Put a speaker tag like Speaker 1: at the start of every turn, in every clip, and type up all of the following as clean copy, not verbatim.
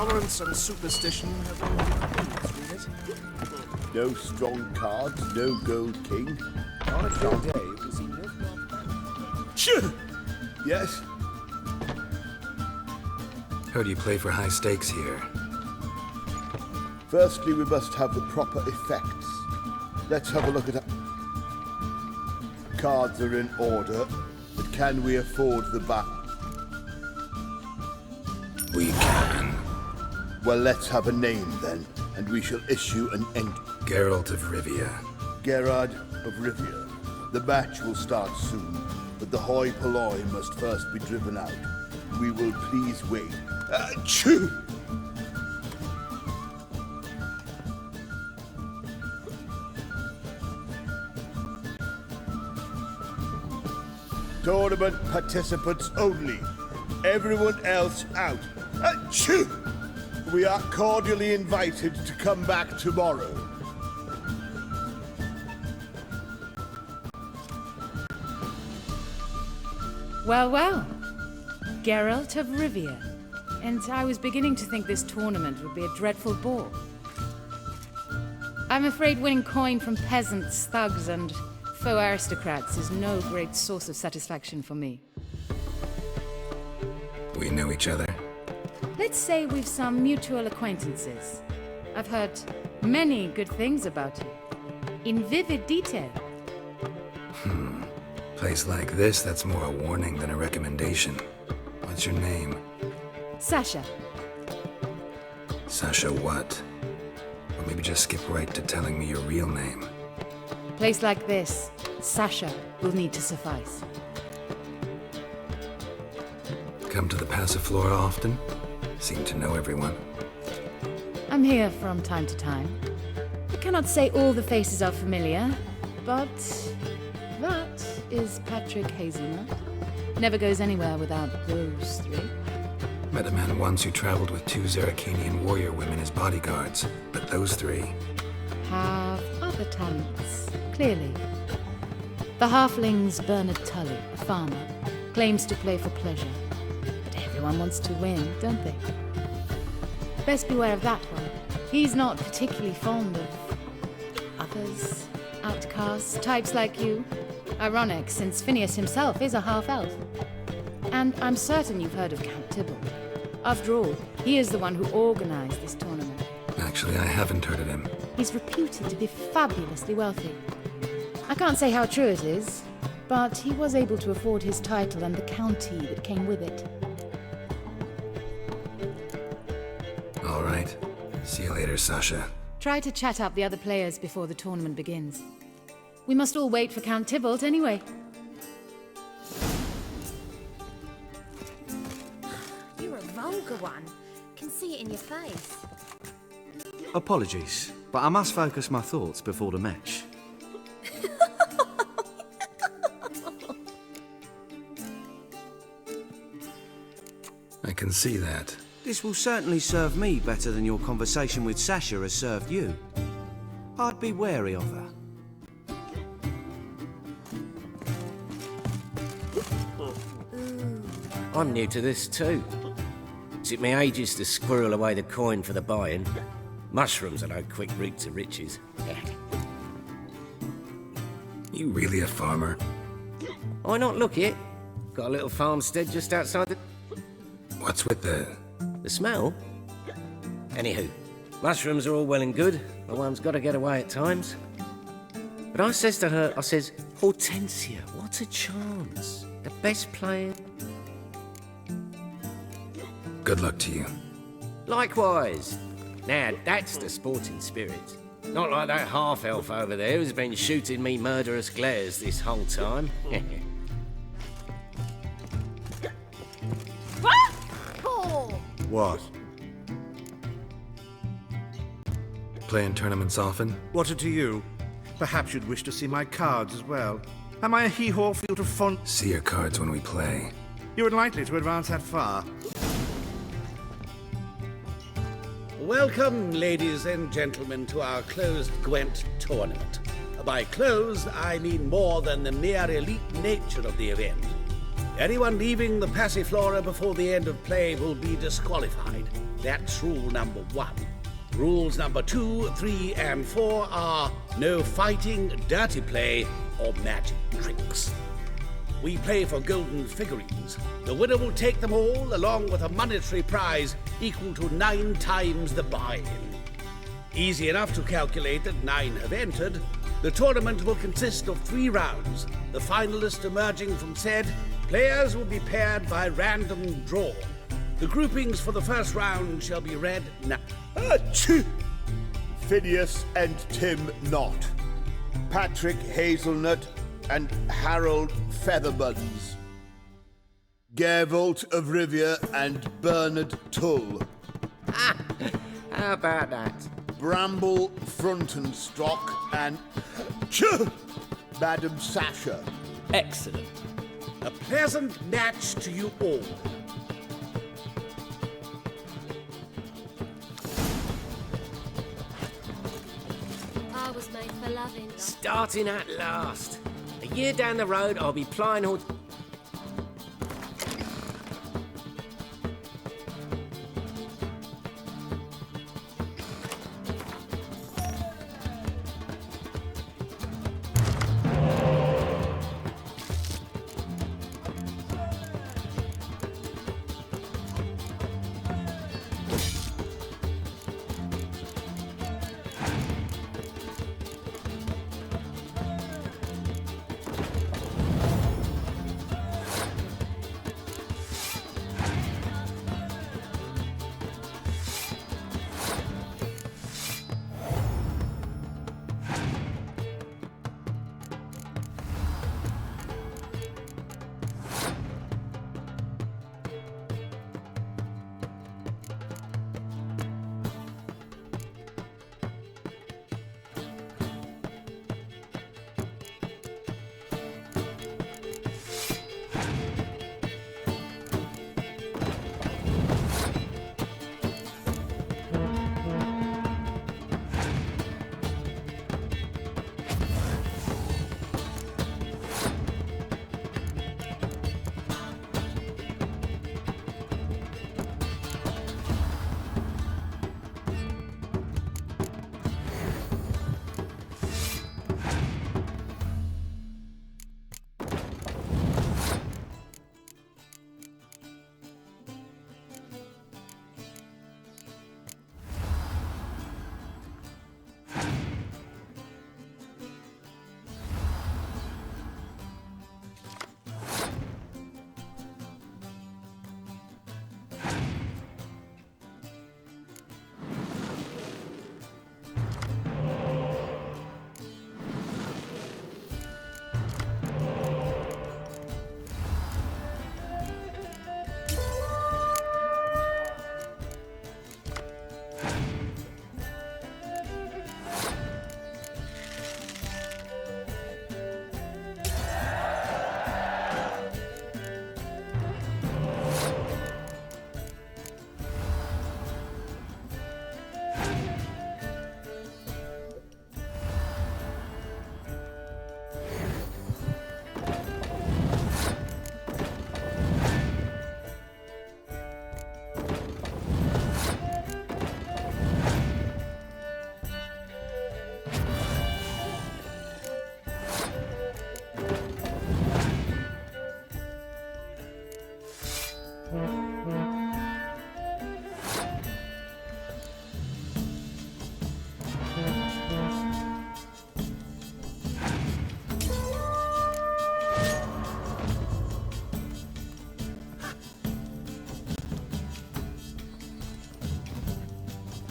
Speaker 1: Tolerance and superstition have been with it.
Speaker 2: No strong cards, no gold king.
Speaker 1: On a good day, we see no more.
Speaker 2: Shoo! Yes?
Speaker 3: Heard you play for high stakes here.
Speaker 2: Firstly, we must have the proper effects. Let's have a look at that. Cards are in order, but can we afford the back?
Speaker 3: We can.
Speaker 2: Well, let's have a name then, and we shall issue an end.
Speaker 3: Geralt of Rivia.
Speaker 2: Gerard of Rivia. The match will start soon, but the hoi polloi must first be driven out. We will please wait. Achoo! Tournament participants only. Everyone else out. Achoo! We are cordially invited to come back tomorrow.
Speaker 4: Well, well. Geralt of Rivia. And I was beginning to think this tournament would be a dreadful bore. I'm afraid winning coin from peasants, thugs, and faux aristocrats is no great source of satisfaction for me.
Speaker 3: We know each other.
Speaker 4: Let's say we've some mutual acquaintances. I've heard many good things about you. In vivid detail.
Speaker 3: Place like this, that's more a warning than a recommendation. What's your name?
Speaker 4: Sasha.
Speaker 3: Sasha what? Or maybe just skip right to telling me your real name.
Speaker 4: Place like this, Sasha will need to suffice.
Speaker 3: Come to the Passiflora often? Seem to know everyone.
Speaker 4: I'm here from time to time. I cannot say all the faces are familiar, but that is Patrick Hazelnut. Never goes anywhere without those three.
Speaker 3: Met a man once who traveled with 2 Zerrikanian warrior women as bodyguards, but those 3...
Speaker 4: Have other talents, clearly. The halfling's Bernard Tully, a farmer, claims to play for pleasure. But everyone wants to win, don't they? Best beware of that one. He's not particularly fond of others, outcasts, types like you. Ironic, since Phineas himself is a half-elf. And I'm certain you've heard of Count Tybalt. After all, he is the one who organized this tournament.
Speaker 3: Actually, I haven't heard of him.
Speaker 4: He's reputed to be fabulously wealthy. I can't say how true it is, but he was able to afford his title and the county that came with it.
Speaker 3: All right. See you later, Sasha.
Speaker 4: Try to chat up the other players before the tournament begins. We must all wait for Count Tybalt anyway.
Speaker 5: You're a vulgar one. Can see it in your face.
Speaker 6: Apologies, but I must focus my thoughts before the match.
Speaker 3: I can see that.
Speaker 6: This will certainly serve me better than your conversation with Sasha has served you. I'd be wary of her.
Speaker 7: I'm new to this too. Took me ages to squirrel away the coin for the buy-in. Mushrooms are no quick route to riches.
Speaker 3: You really a farmer?
Speaker 7: Why not look it? Got a little farmstead just outside the...
Speaker 3: What's with the
Speaker 7: smell? Anywho, mushrooms are all well and good, but one's got to get away at times. But I says to her, I says, Hortensia, what a chance. The best player...
Speaker 3: Good luck to you.
Speaker 7: Likewise. Now, that's the sporting spirit. Not like that half-elf over there who's been shooting me murderous glares this whole time.
Speaker 6: What?
Speaker 3: Playing tournaments often?
Speaker 8: What to you? Perhaps you'd wish to see my cards as well. Am I a hee-haw for you to fond...
Speaker 3: See your cards when we play.
Speaker 8: You would likely to advance that far.
Speaker 9: Welcome, ladies and gentlemen, to our closed Gwent tournament. By closed, I mean more than the mere elite nature of the event. Anyone leaving the Passiflora before the end of play will be disqualified. That's rule number 1. Rules number 2, 3, and 4 are no fighting, dirty play, or magic tricks. We play for golden figurines. The winner will take them all, along with a monetary prize equal to 9 times the buy-in. Easy enough to calculate that 9 have entered. The tournament will consist of 3 rounds. The finalists emerging from said players will be paired by random draw. The groupings for the first round shall be read now.
Speaker 2: Achoo! Phineas and Tim Knott, Patrick Hazelnut and Harold Featherbuns, Gervolt of Rivia and Bernard Tull,
Speaker 7: How about that?
Speaker 2: Bramble Frontenstock and Madam Sasha.
Speaker 1: Excellent.
Speaker 9: A pleasant match to you all.
Speaker 5: I was made for loving.
Speaker 7: Starting at last. A year down the road, I'll be plying horse.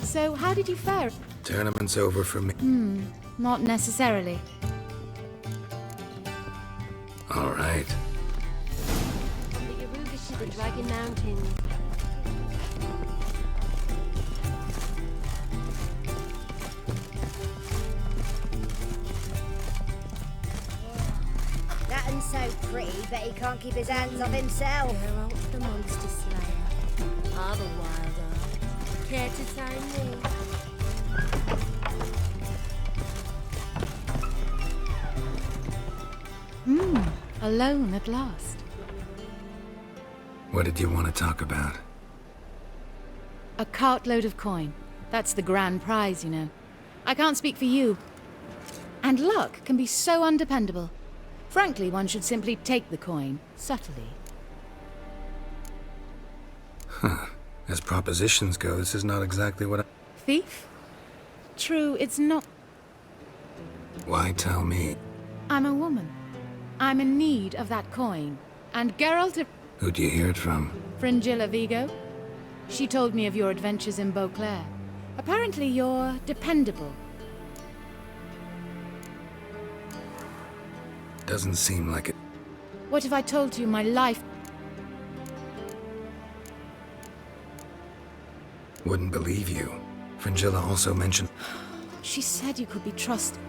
Speaker 4: So, how did you fare?
Speaker 3: Tournament's over for me.
Speaker 4: Not necessarily.
Speaker 3: All right.
Speaker 5: The Yaruga ship the Dragon Mountains.
Speaker 10: That so pretty, but he can't keep his hands off himself.
Speaker 5: Geralt the Monster Slayer. Other wild eye. Care to sign me?
Speaker 4: Alone at last.
Speaker 3: What did you want to talk about?
Speaker 4: A cartload of coin. That's the grand prize, you know. I can't speak for you. And luck can be so undependable. Frankly, one should simply take the coin, subtly.
Speaker 3: Huh. As propositions go, this is not exactly what I...
Speaker 4: Thief? True, it's not.
Speaker 3: Why tell me?
Speaker 4: I'm a woman. I'm in need of that coin. And Geralt...
Speaker 3: Who'd you hear it from?
Speaker 4: Fringilla Vigo. She told me of your adventures in Beauclair. Apparently you're dependable.
Speaker 3: Doesn't seem like it.
Speaker 4: What if I told you my life...
Speaker 3: Wouldn't believe you. Fringilla also mentioned...
Speaker 4: She said you could be trusted.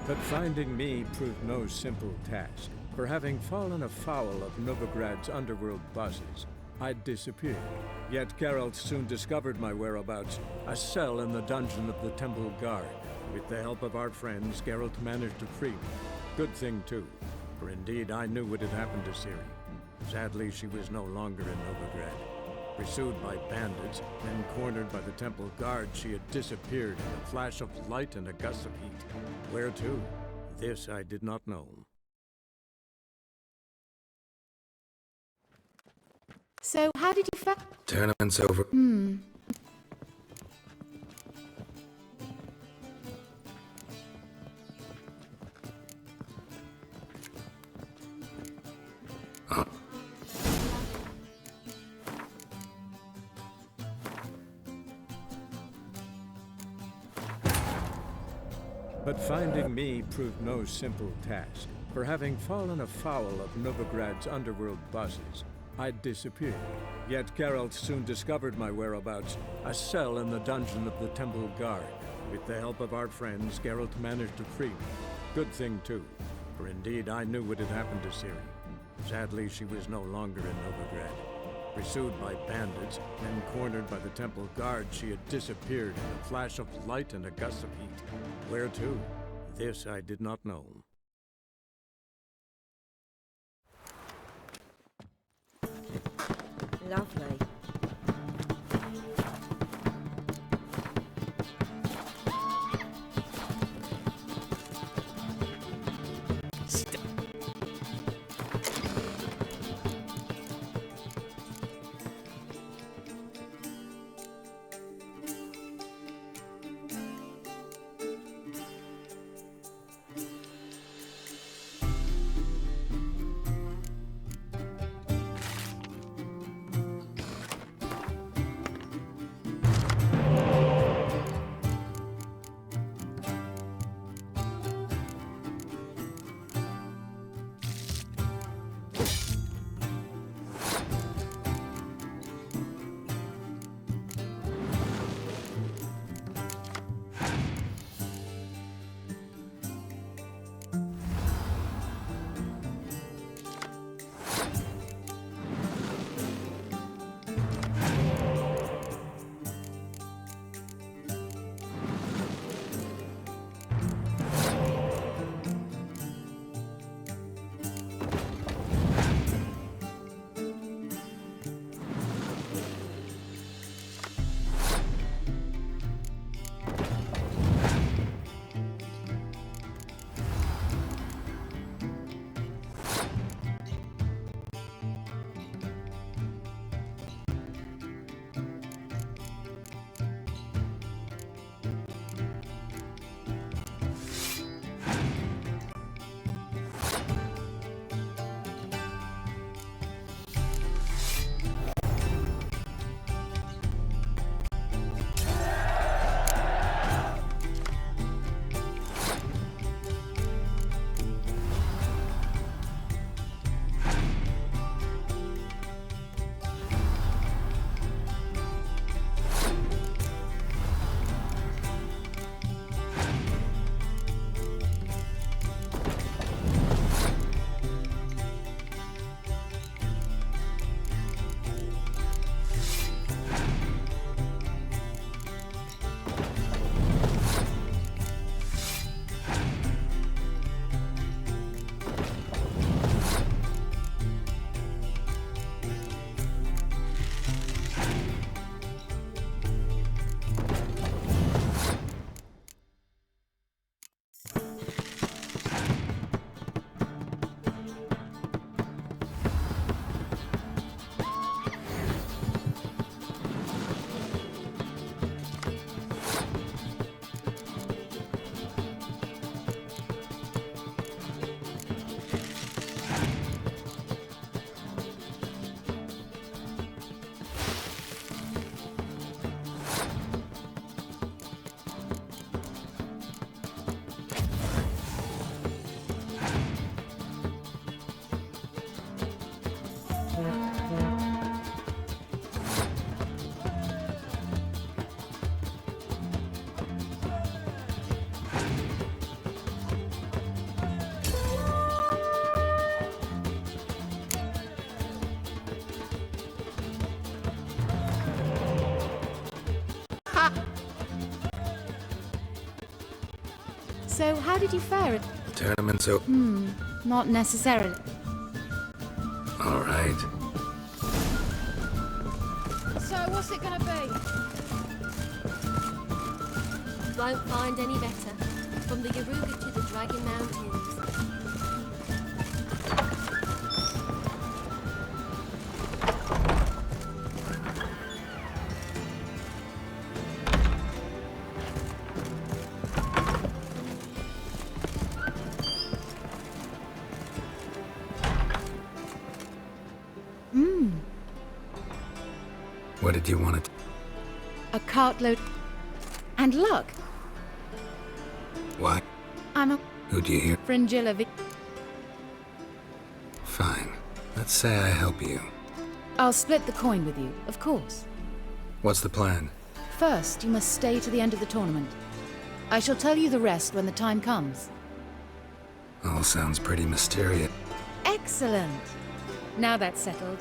Speaker 11: But finding me proved no simple task. For having fallen afoul of Novigrad's underworld bosses, I'd disappeared. Yet Geralt soon discovered my whereabouts, a cell in the dungeon of the Temple Guard. With the help of our friends, Geralt managed to free me. Good thing too, for indeed I knew what had happened to Ciri. Sadly, she was no longer in Novigrad. Pursued by bandits, then cornered by the Temple Guard, she had disappeared in a flash of light and a gust of heat. Where to? This I did not know.
Speaker 4: So, how did you
Speaker 3: Tournament's over.
Speaker 11: But finding me proved no simple task. For having fallen afoul of Novigrad's underworld bosses, I'd disappeared. Yet Geralt soon discovered my whereabouts, a cell in the dungeon of the Temple Guard. With the help of our friends, Geralt managed to free me. Good thing too, for indeed I knew what had happened to Ciri. Sadly, she was no longer in Novigrad. Pursued by bandits, then cornered by the Temple Guard, she had disappeared in a flash of light and a gust of heat. Where to? This I did not know.
Speaker 5: Lovely.
Speaker 4: So, how did you fare at...
Speaker 3: Tournament, so...
Speaker 4: Not necessarily.
Speaker 3: All right.
Speaker 4: So, what's it gonna be?
Speaker 5: Won't find any better. From the Yaruga to the Dragon Mountains.
Speaker 3: What did you want it?
Speaker 4: A cartload... and luck.
Speaker 3: What?
Speaker 4: I'm a
Speaker 3: Who do you hear?
Speaker 4: Fringilla
Speaker 3: Fine. Let's say I help you.
Speaker 4: I'll split the coin with you, of course.
Speaker 3: What's the plan?
Speaker 4: First, you must stay to the end of the tournament. I shall tell you the rest when the time comes.
Speaker 3: All sounds pretty mysterious.
Speaker 4: Excellent. Now that's settled.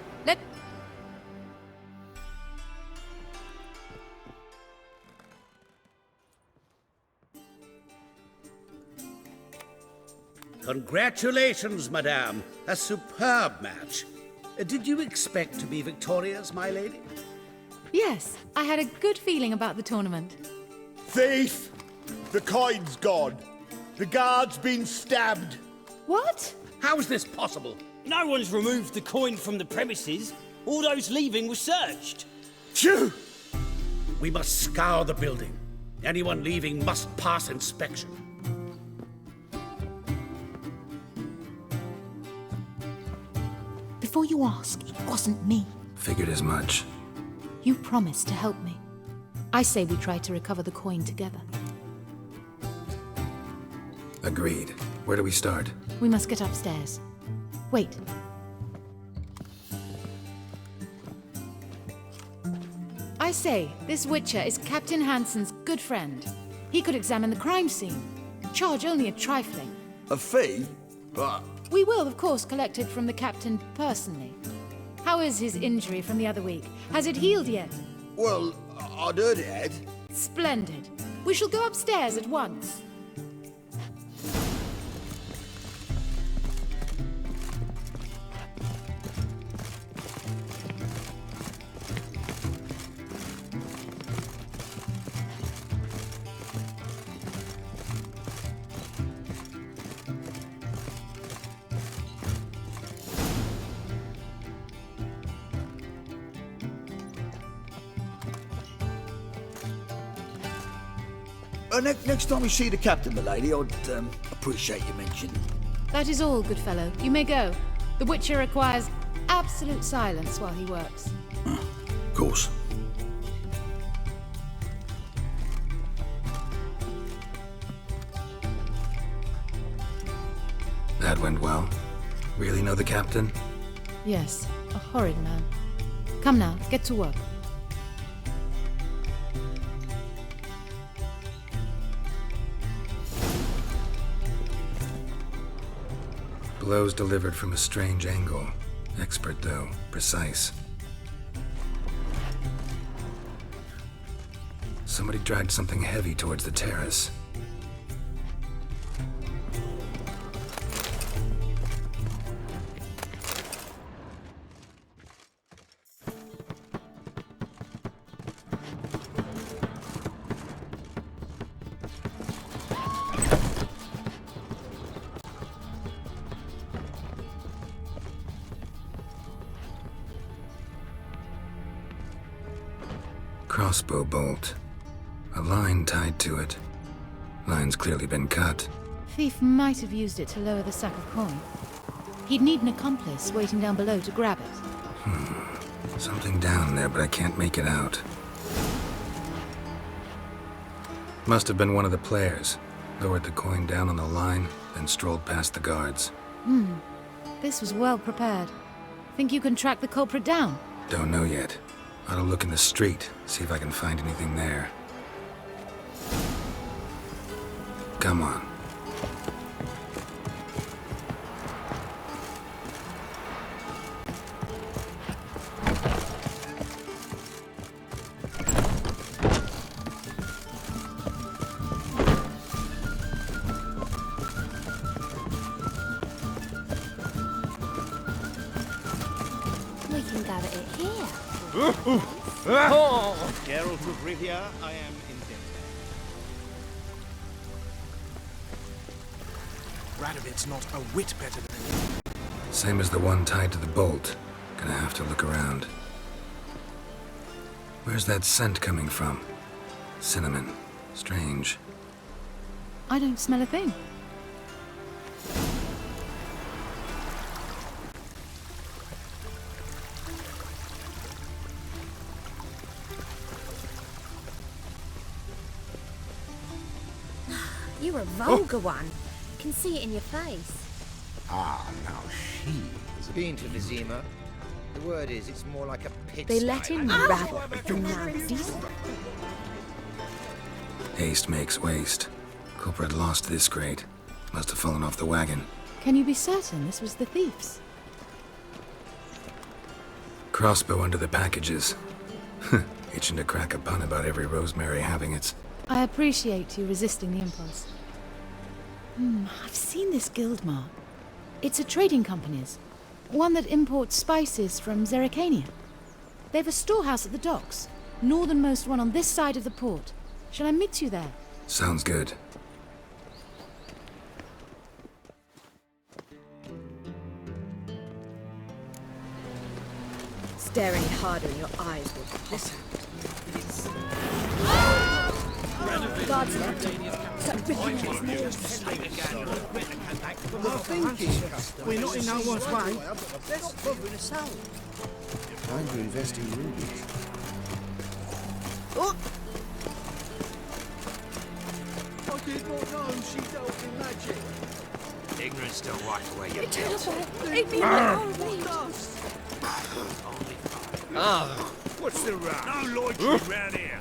Speaker 9: Congratulations, madame. A superb match. Did you expect to be victorious, my lady?
Speaker 4: Yes, I had a good feeling about the tournament.
Speaker 2: Thief! The coin's gone. The guard's been stabbed.
Speaker 4: What?
Speaker 9: How is this possible?
Speaker 12: No one's removed the coin from the premises. All those leaving were searched.
Speaker 9: Phew! We must scour the building. Anyone leaving must pass inspection.
Speaker 4: Before you ask, it wasn't me.
Speaker 3: Figured as much.
Speaker 4: You promised to help me. I say we try to recover the coin together.
Speaker 3: Agreed. Where do we start?
Speaker 4: We must get upstairs. Wait. I say, this Witcher is Captain Hansen's good friend. He could examine the crime scene. Charge only a trifling.
Speaker 2: A fee? But...
Speaker 4: We will, of course, collect it from the captain personally. How is his injury from the other week? Has it healed yet?
Speaker 2: Well, I'd heard it had.
Speaker 4: Splendid. We shall go upstairs at once.
Speaker 13: Next time we see the captain, milady, I'd appreciate you mentioning.
Speaker 4: That is all, good fellow. You may go. The Witcher requires absolute silence while he works.
Speaker 13: Of course.
Speaker 3: That went well. Really know the captain?
Speaker 4: Yes, a horrid man. Come now, get to work.
Speaker 3: Blows delivered from a strange angle. Expert, though. Precise. Somebody dragged something heavy towards the terrace. Crossbow bolt. A line tied to it. Line's clearly been cut.
Speaker 4: Thief might have used it to lower the sack of coin. He'd need an accomplice waiting down below to grab it.
Speaker 3: Something down there, but I can't make it out. Must have been one of the players. Lowered the coin down on the line, then strolled past the guards.
Speaker 4: This was well prepared. Think you can track the culprit down?
Speaker 3: Don't know yet. Ought to look in the street, see if I can find anything there. Come on.
Speaker 9: Geralt of Rivia, I am indebted.
Speaker 1: Radovid's not a whit better than you.
Speaker 3: Same as the one tied to the bolt. Gonna have to look around. Where's that scent coming from? Cinnamon. Strange.
Speaker 4: I don't smell a thing.
Speaker 5: You're a vulgar one. Can see it in your face.
Speaker 14: Ah, now she has been to Vizima. The word is, it's more like a pit.
Speaker 5: They let him rabble, and now decent.
Speaker 3: Haste makes waste. Culprit lost this crate. Must have fallen off the wagon.
Speaker 4: Can you be certain this was the thief's?
Speaker 3: Crossbow under the packages. Itching to crack a pun about every rosemary having its...
Speaker 4: I appreciate you resisting the impulse. I've seen this guild mark. It's a trading company's. One that imports spices from Zerrikania. They've a storehouse at the docks. Northernmost one on this side of the port. Shall I meet you there?
Speaker 3: Sounds good.
Speaker 5: Staring harder in your eyes will listen. Guards left. Start ripping his nails.
Speaker 9: I'm thinking, we're not in no one's way. Let's bother us out.
Speaker 14: Time to invest in rubies.
Speaker 9: Oh! I did not know she dealt in magic.
Speaker 14: Ignorance don't wipe away your
Speaker 5: Terrible.
Speaker 14: guilt.
Speaker 5: Leave me alone.
Speaker 14: Ah, what's the row? No loitering round here.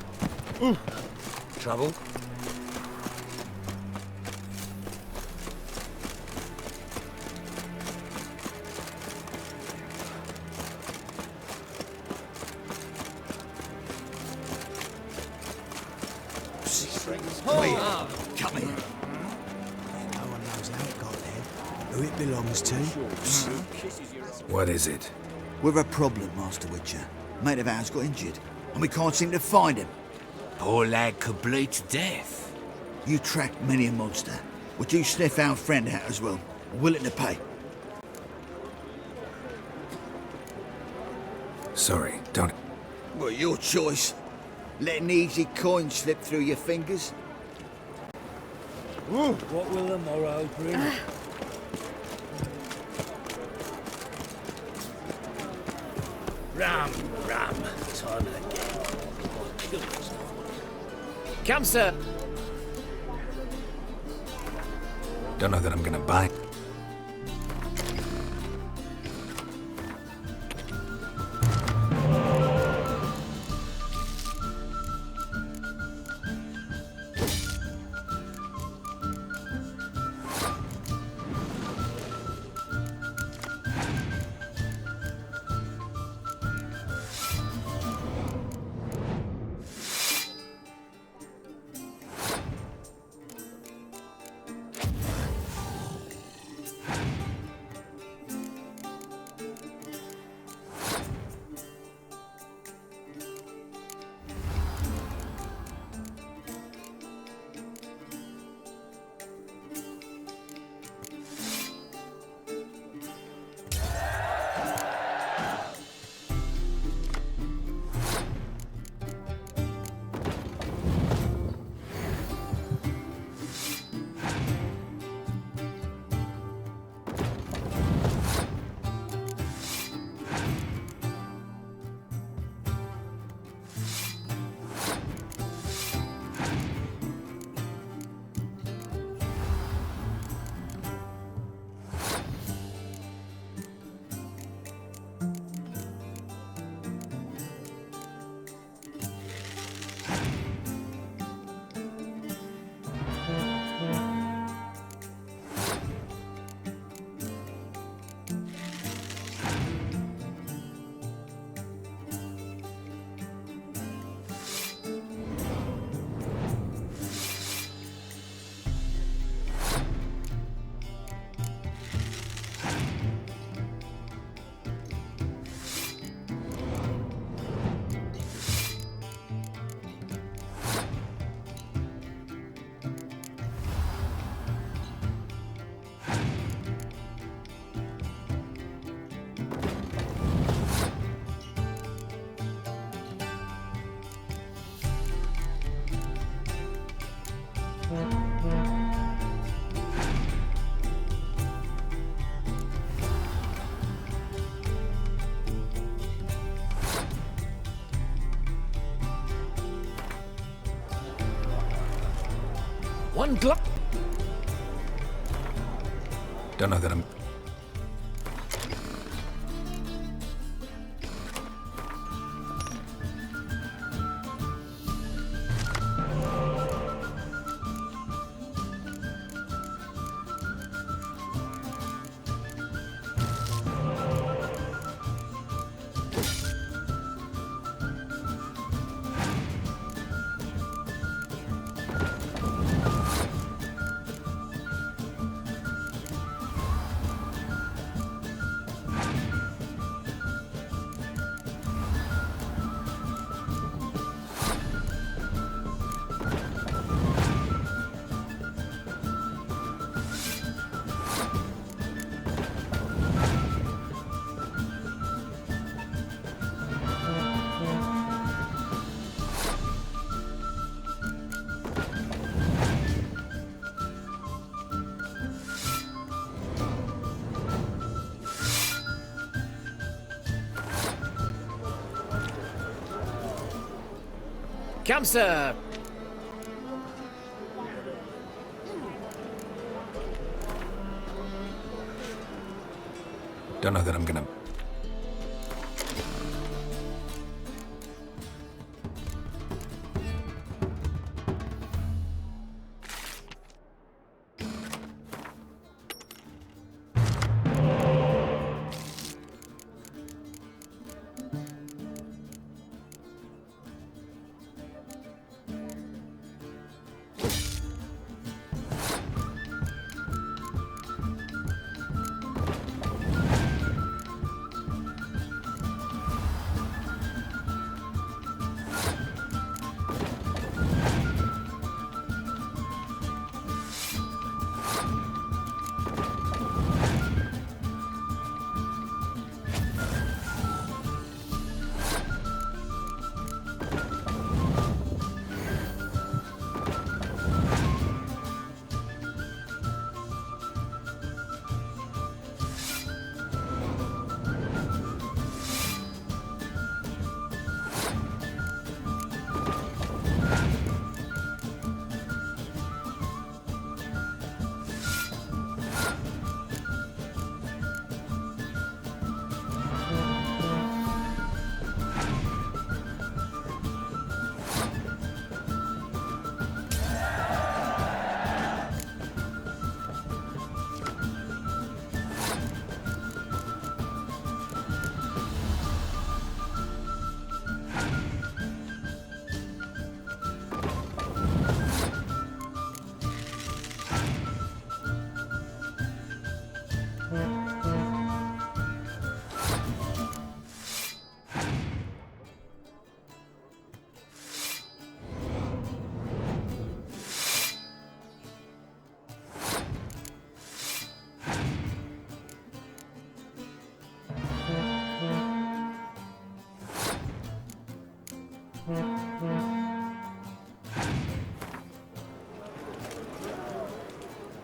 Speaker 14: Trouble?
Speaker 13: Come here. No one knows how it got there, who it belongs to.
Speaker 3: What is it?
Speaker 13: We're a problem, Master Witcher. Mate of ours got injured, and we can't seem to find him.
Speaker 14: Poor lad could bleed to death.
Speaker 13: You tracked many a monster. Would you sniff our friend out as well? Willing to pay?
Speaker 3: Sorry, don't...
Speaker 13: Well, your choice. Letting easy coin slip through your fingers?
Speaker 12: What will the morrow bring?
Speaker 7: Rum, time again. Come, sir.
Speaker 3: Don't know that I'm gonna buy...
Speaker 7: One glop.
Speaker 3: Don't know that I'm...
Speaker 7: Come, sir.
Speaker 3: Don't know that I'm gonna...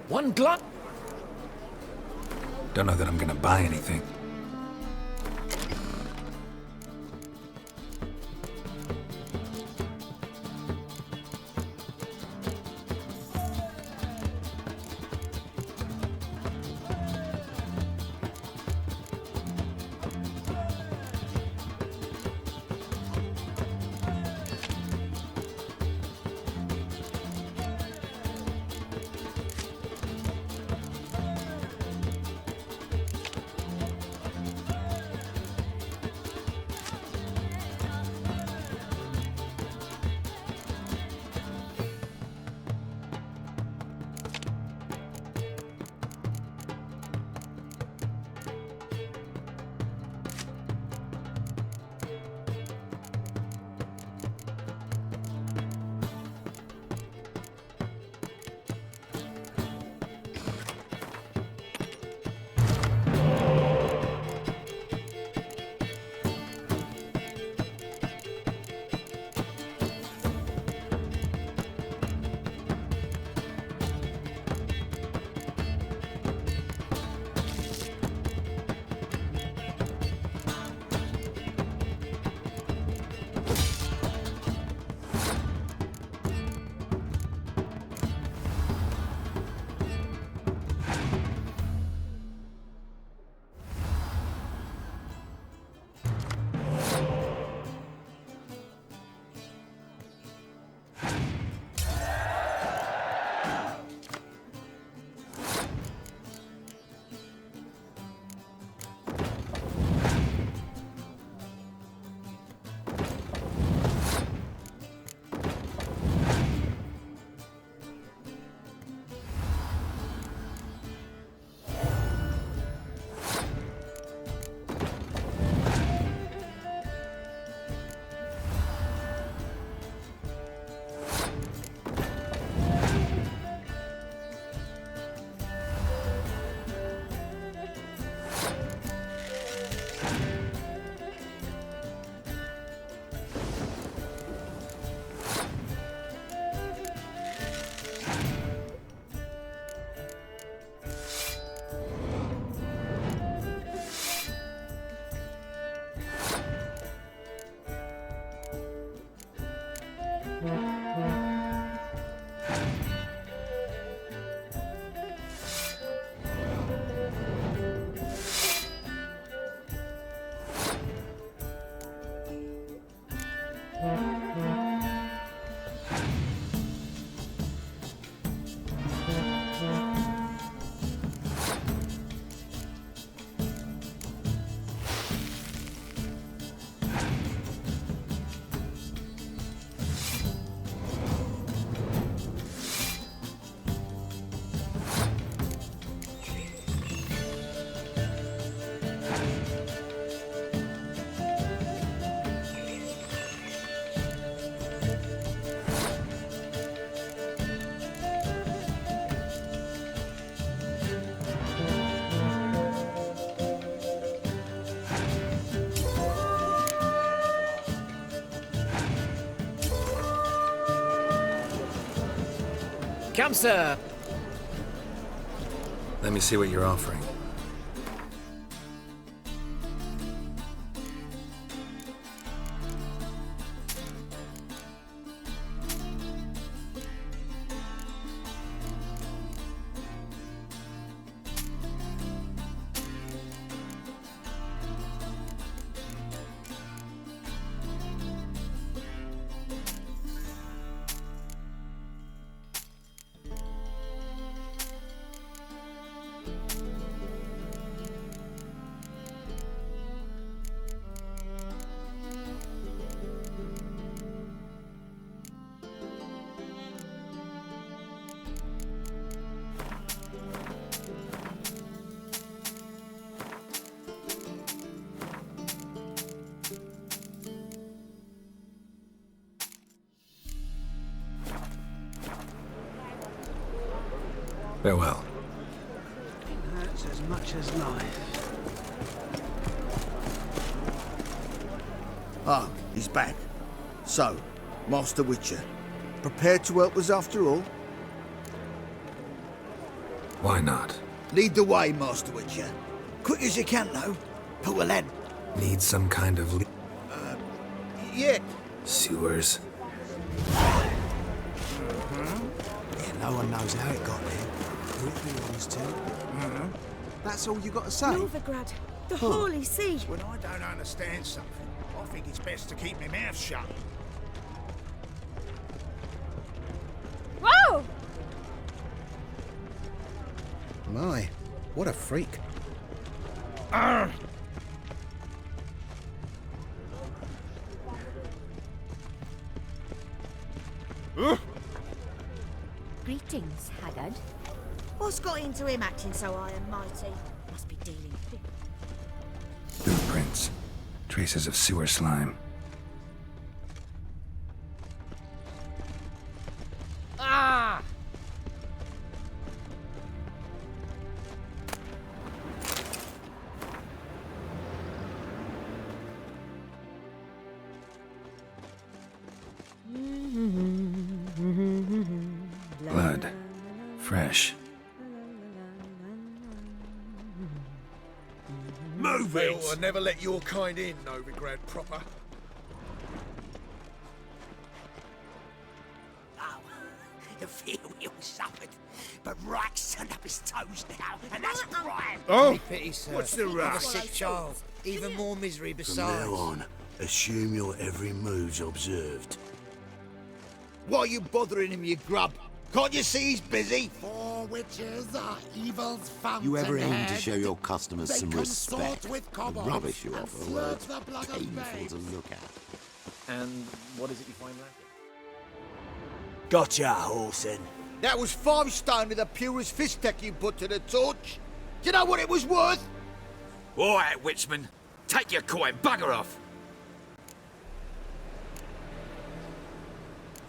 Speaker 7: One glop.
Speaker 3: Don't know that I'm gonna buy anything.
Speaker 7: come, sir.
Speaker 3: Let me see what you're offering. Farewell.
Speaker 6: Hurts as much as life.
Speaker 13: Ah, he's back. So, Master Witcher, prepared to help us after all?
Speaker 3: Why not?
Speaker 13: Lead the way, Master Witcher. Quick as you can, though. Pull ahead.
Speaker 3: Need some kind of
Speaker 13: Yeah.
Speaker 3: sewers.
Speaker 15: Yeah, no one knows how it got there. Who it belongs to. That's all you got to say?
Speaker 5: Novigrad, the Holy See.
Speaker 8: When I don't understand something, I think it's best to keep my mouth shut.
Speaker 5: Whoa!
Speaker 15: My, what a freak.
Speaker 10: Greetings, Haggard. What's got into him acting so high and mighty? Must be dealing.
Speaker 3: Footprints. Traces of sewer slime.
Speaker 7: Ah!
Speaker 3: Blood. Fresh.
Speaker 8: Move it! I'll never let your kind in, Novigrad proper.
Speaker 16: Oh, the fear we all suffered. But Reich's turned up his toes now, and that's crime.
Speaker 8: Oh,
Speaker 14: Pity, sir.
Speaker 8: what's the
Speaker 14: Have a
Speaker 8: rush?
Speaker 14: sick child. Even more misery
Speaker 17: From
Speaker 14: besides.
Speaker 17: now on, assume your every move's observed.
Speaker 13: Why are you bothering him, you grub? Can't you see he's busy?
Speaker 16: For witches are evil's fountain.
Speaker 17: You ever aim to
Speaker 16: head.
Speaker 17: show your customers
Speaker 16: They
Speaker 17: some
Speaker 16: consort
Speaker 17: respect?
Speaker 16: with
Speaker 17: The
Speaker 16: kobolds
Speaker 17: rubbish you
Speaker 16: and
Speaker 17: offer
Speaker 16: flirt
Speaker 17: words
Speaker 16: the blood of
Speaker 17: painful
Speaker 16: babes.
Speaker 17: to look at.
Speaker 12: And what is it you find lacking?
Speaker 13: Gotcha, Horsen. That was 5 stone with the purest fist tech you put to the torch. Do you know what it was worth?
Speaker 18: All right, Witchman. Take your coin, bugger off.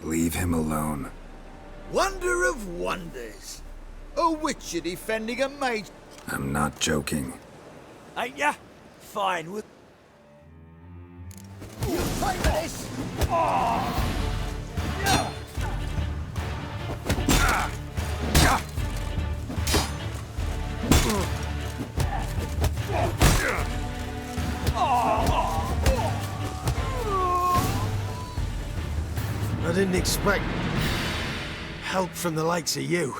Speaker 3: Leave him alone.
Speaker 13: Wonder of wonders. A witcher defending a mage.
Speaker 3: I'm not joking.
Speaker 13: Ain't ya? Fine. We'll...
Speaker 16: You pay for this!
Speaker 15: I didn't expect help from the likes of you.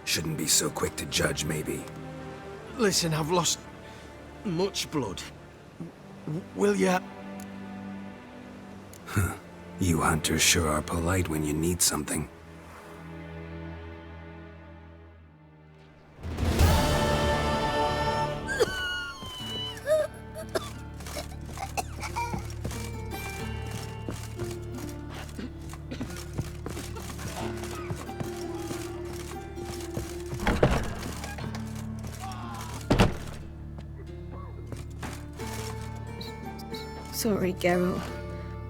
Speaker 3: Shouldn't be so quick to judge, maybe.
Speaker 15: Listen, I've lost much blood. Will ya?
Speaker 3: You hunters sure are polite when you need something.
Speaker 19: Sorry, Geralt.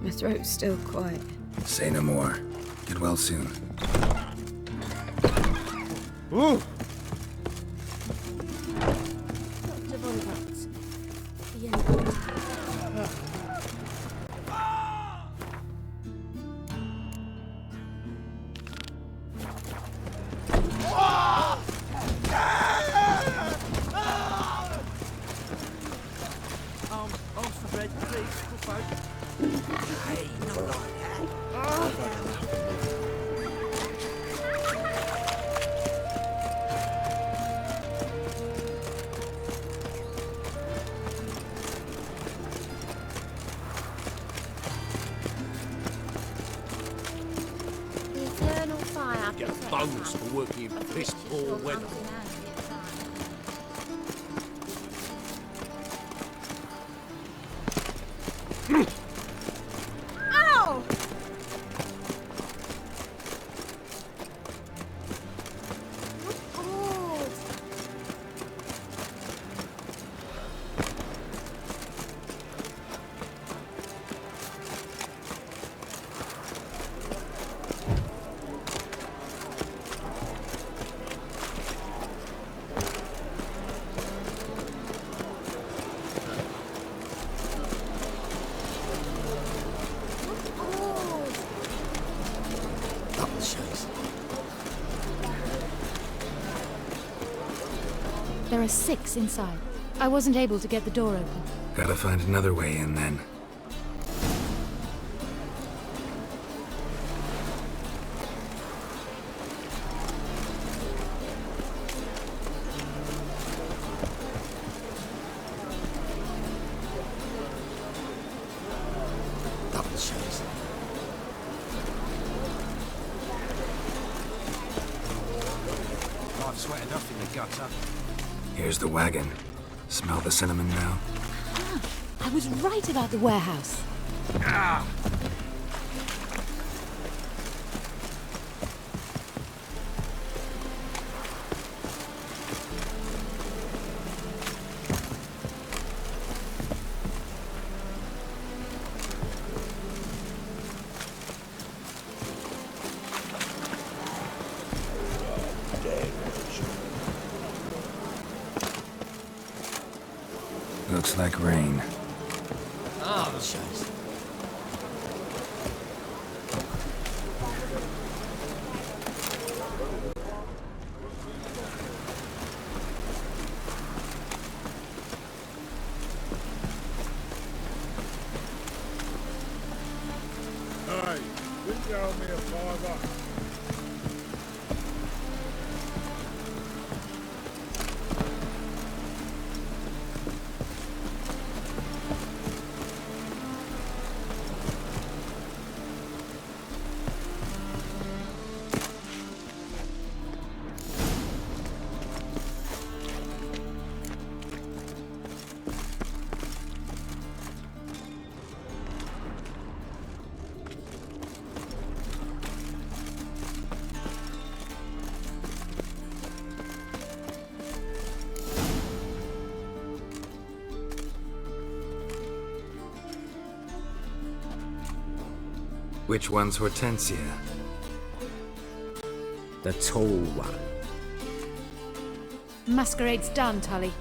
Speaker 19: My throat's still quiet.
Speaker 3: Say no more. Get well soon.
Speaker 8: Ooh!
Speaker 13: bonus for working in piss-poor weather.
Speaker 10: Ow!
Speaker 4: There are 6 inside. I wasn't able to get the door open.
Speaker 3: Gotta find another way in then.
Speaker 6: I've sweat enough in the gutter.
Speaker 3: Here's the wagon. Smell the cinnamon now?
Speaker 4: Ah, I was right about the warehouse.
Speaker 3: Ah! Looks like rain.
Speaker 13: Ah, the shows.
Speaker 2: Hey, didn't you owe me a $5?
Speaker 3: Which one's Hortensia?
Speaker 7: The tall one.
Speaker 4: Masquerade's done, Tully.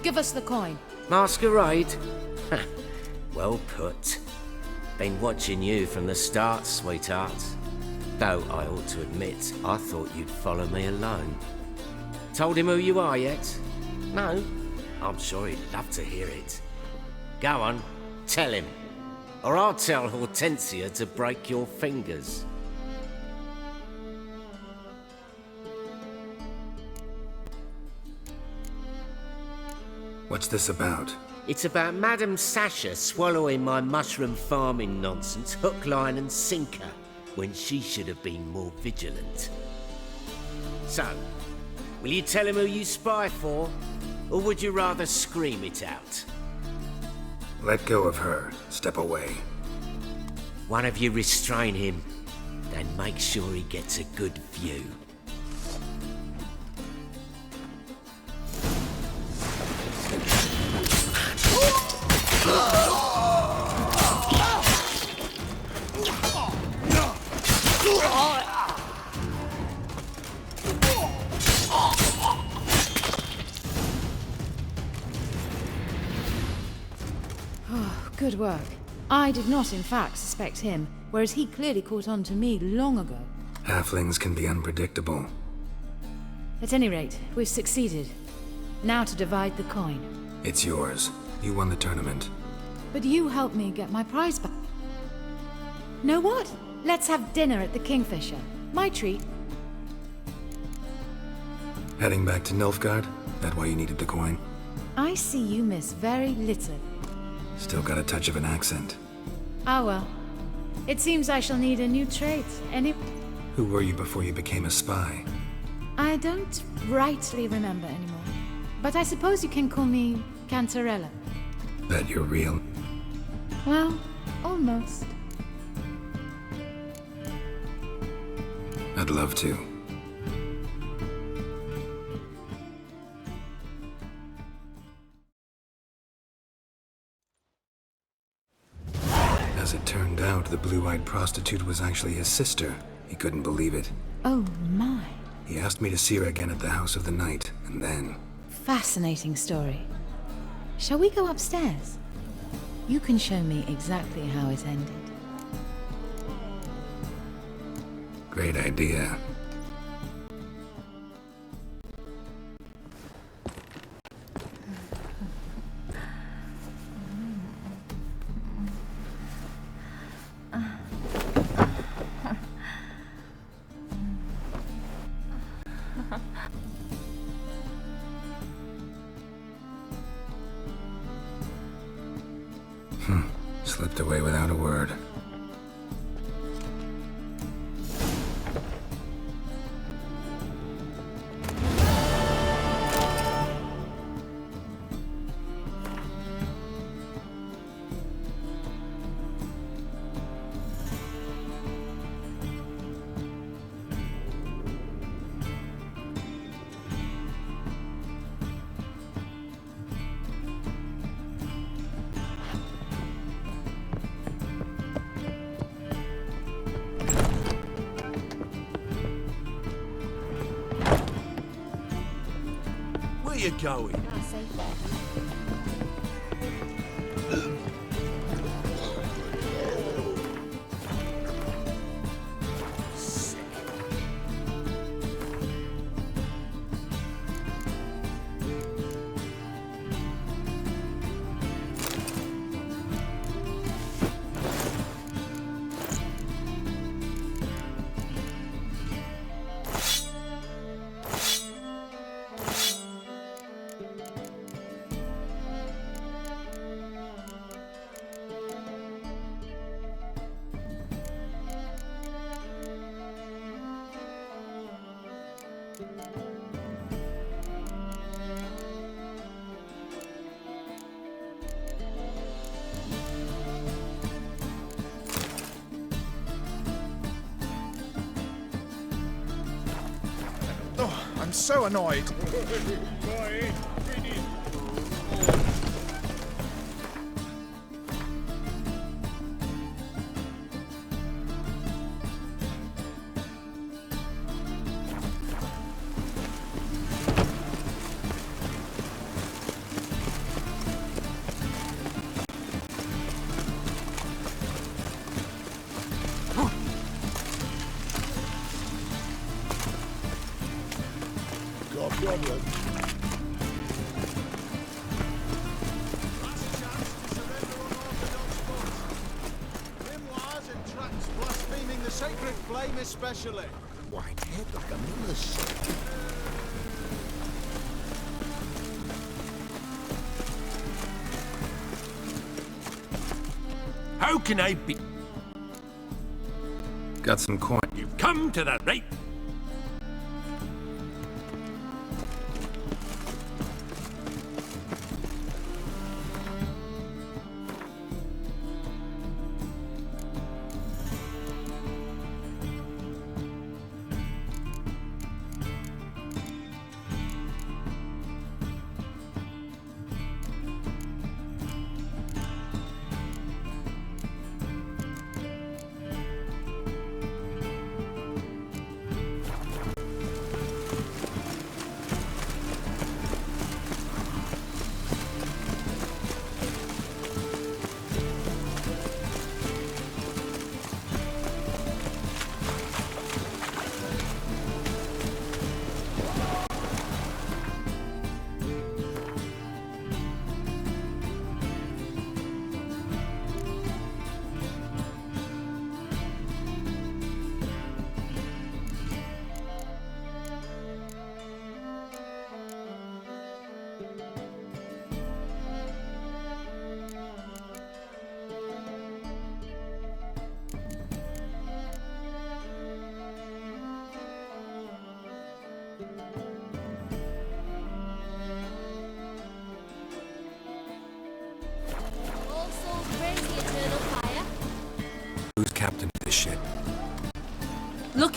Speaker 4: Give us the coin.
Speaker 7: Masquerade? Ha, well put. Been watching you from the start, sweetheart. Though I ought to admit, I thought you'd follow me alone. Told him who you are yet? No? I'm sure he'd love to hear it. Go on, tell him. Or I'll tell Hortensia to break your fingers.
Speaker 3: What's this about?
Speaker 7: It's about Madame Sasha swallowing my mushroom farming nonsense hook, line and sinker, when she should have been more vigilant. So, will you tell him who you spy for, or would you rather scream it out?
Speaker 3: Let go of her. Step away.
Speaker 7: One of you restrain him, and make sure he gets a good view.
Speaker 4: Good work. I did not, in fact, suspect him, whereas he clearly caught on to me long ago.
Speaker 3: Halflings can be unpredictable.
Speaker 4: At any rate, we've succeeded. Now to divide the coin.
Speaker 3: It's yours. You won the tournament.
Speaker 4: But you helped me get my prize back. Know what? Let's have dinner at the Kingfisher. My treat.
Speaker 3: Heading back to Nilfgaard? That why you needed the coin?
Speaker 4: I see you miss very little.
Speaker 3: Still got a touch of an accent.
Speaker 4: Ah well. It seems I shall need a new trait.
Speaker 3: Who were you before you became a spy?
Speaker 4: I don't rightly remember anymore. But I suppose you can call me Cantarella.
Speaker 3: Bet you're real.
Speaker 4: Well, almost.
Speaker 3: I'd love to. As it turned out, the blue-eyed prostitute was actually his sister. He couldn't believe it.
Speaker 4: Oh my.
Speaker 3: He asked me to see her again at the House of the Night, and then...
Speaker 4: Fascinating story. Shall we go upstairs? You can show me exactly how it ended.
Speaker 3: Great idea. Slipped away without a word.
Speaker 13: Where you going?
Speaker 1: Oh, I'm so annoyed.
Speaker 2: Problem.
Speaker 13: Grimoires and tracts blaspheming the sacred flame especially.
Speaker 2: Whitehead like a miller's.
Speaker 18: How can I be?
Speaker 3: Got some coin.
Speaker 18: You've come to the right.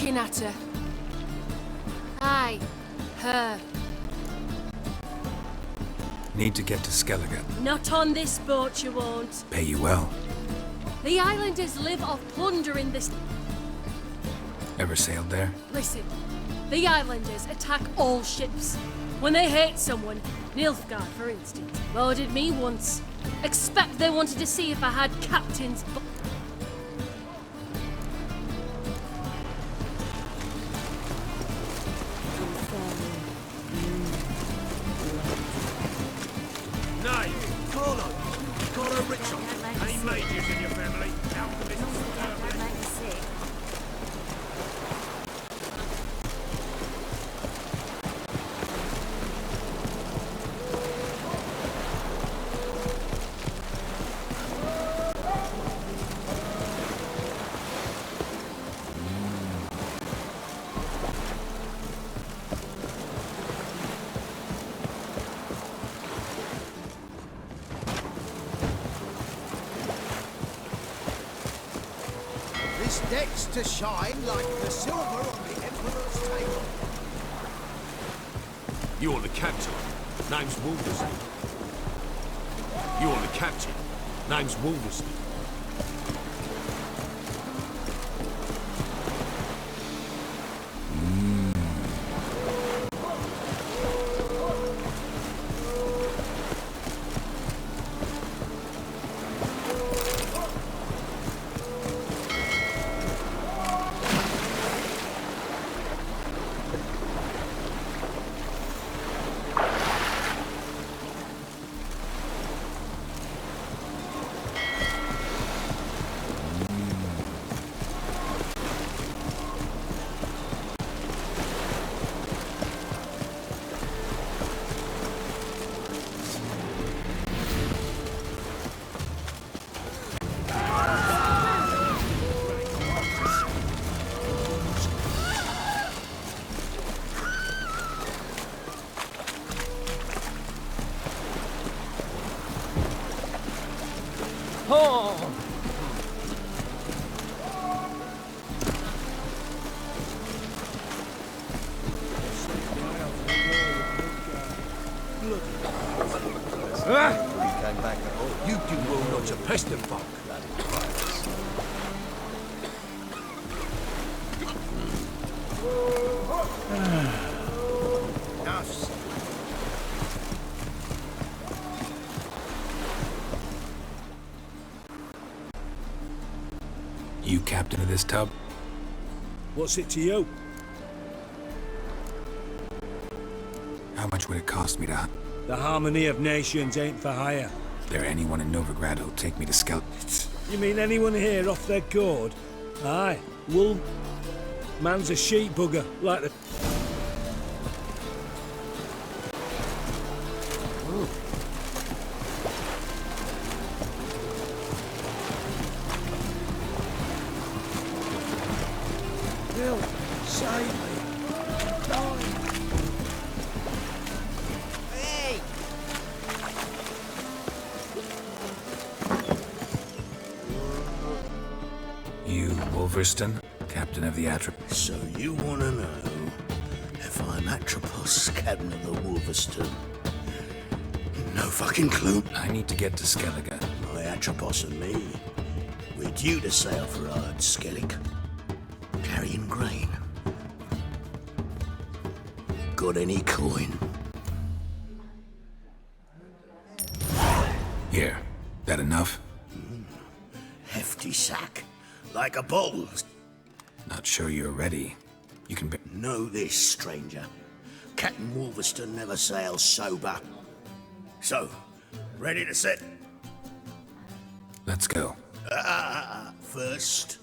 Speaker 5: looking at her. Aye, her.
Speaker 3: Need to get to Skellige.
Speaker 5: Not on this boat, you won't.
Speaker 3: Pay you well.
Speaker 5: The islanders live off plundering this.
Speaker 3: Ever sailed there?
Speaker 5: Listen, the islanders attack all ships. When they hate someone, Nilfgaard, for instance, loaded me once. Expect they wanted to see if I had captain's.
Speaker 18: Nay, Carlo. Carlo Richard. Any majors in your family? Out for this
Speaker 13: This deck's to shine like the silver on the Emperor's table.
Speaker 18: You're the captain. Name's Wolverstone. You're the captain. Name's Wolverstone.
Speaker 13: You do well not to pest them, fuck.
Speaker 3: You captain of this tub?
Speaker 18: What's it to you?
Speaker 3: How much would it cost me to...
Speaker 18: The harmony of nations ain't for hire.
Speaker 3: There anyone in Novigrad who'll take me to Skellige?
Speaker 18: You mean anyone here off their gourd? Aye, wool. Man's a sheep bugger, like the...
Speaker 13: Bill, save me. I'm dying. Hey!
Speaker 3: You, Wolverstone, captain of the Atropos?
Speaker 17: So you want to know if I'm Atropos, captain of the Wolverstone? No fucking clue.
Speaker 3: I need to get to Skellige.
Speaker 17: My Atropos and me, we're due to sail for Ard Skellig, carrying grain. Got any coin?
Speaker 3: Here. That enough?
Speaker 17: Hefty sack, like a bowl.
Speaker 3: Not sure you're ready. You can be...
Speaker 17: Know this, stranger. Captain Wolverstone never sails sober. So, ready to set?
Speaker 3: Let's go.
Speaker 17: First...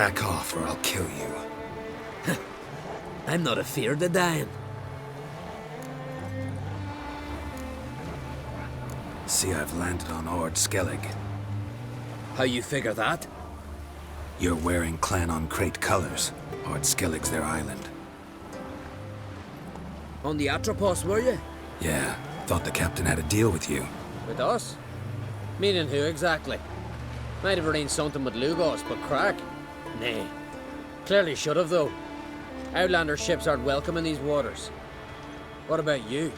Speaker 3: Back off or I'll kill you.
Speaker 12: I'm not afeard of dying.
Speaker 3: See, I've landed on Ord Skellig.
Speaker 12: How you figure that?
Speaker 3: You're wearing Clan on Crate colors. Ord Skellig's their island.
Speaker 12: On the Atropos, were you?
Speaker 3: Yeah, thought the captain had a deal with you.
Speaker 12: With us? Meaning who exactly? Might have arranged something with Lugos, but crack? Nay. Clearly should have, though. Outlander ships aren't welcome in these waters. What about you?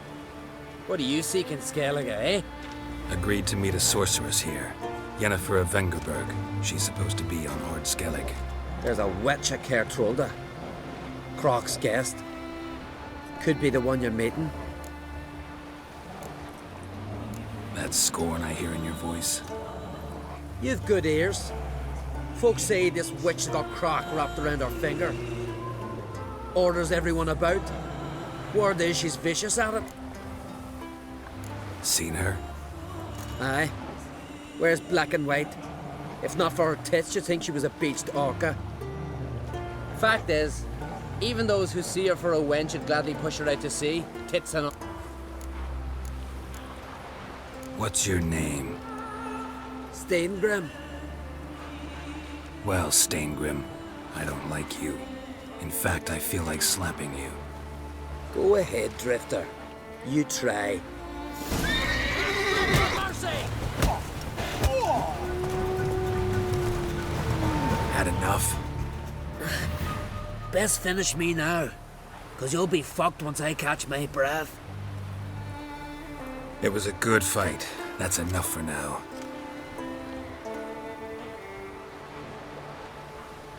Speaker 12: What do you seek in Skellige, eh?
Speaker 3: Agreed to meet a sorceress here. Yennefer of Vengerberg. She's supposed to be on Ord Skellig.
Speaker 12: There's a witch at Kertrolda. Croc's guest. Could be the one you're meeting.
Speaker 3: That scorn I hear in your voice.
Speaker 12: You've good ears. Folks say this witch's got Croc wrapped around her finger. Orders everyone about. Word is she's vicious at it.
Speaker 3: Seen her?
Speaker 12: Aye. Wears black and white. If not for her tits, you'd think she was a beached orca. Fact is, even those who see her for a wench would gladly push her out to sea, tits and all.
Speaker 3: What's your name?
Speaker 12: Steingrim.
Speaker 3: Well, Steingrim, I don't like you. In fact, I feel like slapping you.
Speaker 12: Go ahead, Drifter. You try.
Speaker 3: Had enough?
Speaker 12: Best finish me now, 'cause you'll be fucked once I catch my breath.
Speaker 3: It was a good fight. That's enough for now.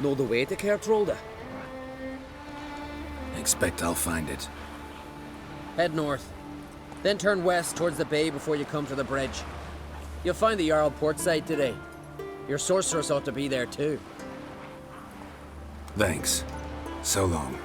Speaker 12: Know the way to Kertrolda?
Speaker 3: Expect I'll find it.
Speaker 12: Head north. Then turn west towards the bay before you come to the bridge. You'll find the Jarl port side today. Your sorceress ought to be there too.
Speaker 3: Thanks. So long.